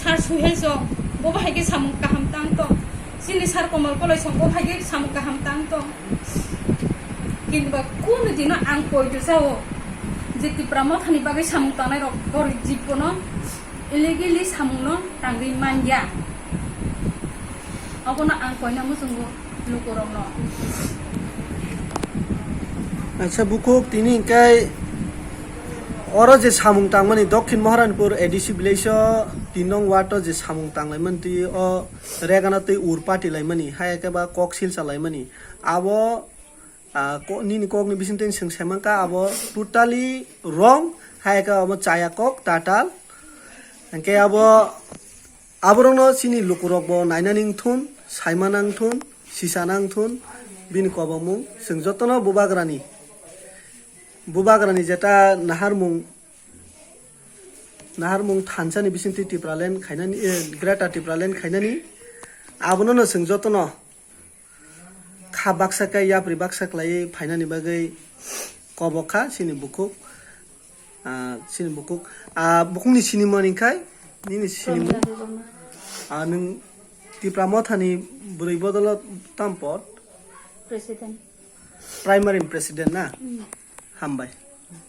sar suhel jong bo bahai ge samung kaham tang tong sini sar komal kolai song bo bahai ge samung kaham tang tong কিন্তু কোন দিন আং কইতো যাও যেতি প্রাম Thani বাগে samung tanai rok gori jipono ilegally samung no tangri manja abono ang koina musungo lukorong no আচ্ছা বুকুক তিনি কাই অর যে সামুং তাংমানি দক্ষিণ মহারানপুর এডিসি ভিলেজ 3 নং ওয়ার্ড যে সামুং তাংলাইমান তি অ রেগানাতে উর পাটি লাইমানি হায়াকে বা ককসিল চালাইমানি আবো নিনি ককনি বিসিনতেন সেংসেমাকা আবো টোটালি রং হায়াকে আবো চায়া কক টাটাল আংকে আবো আবরংনো সিনি লুকুরক bo nainaning thun saimanang thun sisanang thun bini kobamung sing jotono bubagrani jeta naharmung thansani bisinti tipralen khainani greta tipralen khainani abono no sing jotono kha baksakai yapri baksaklai phainani bagai kobokha sini bukuk bukungni sinimani khai nini sinimu nung tipramo thani buri bodolo tampot president primary president na hambai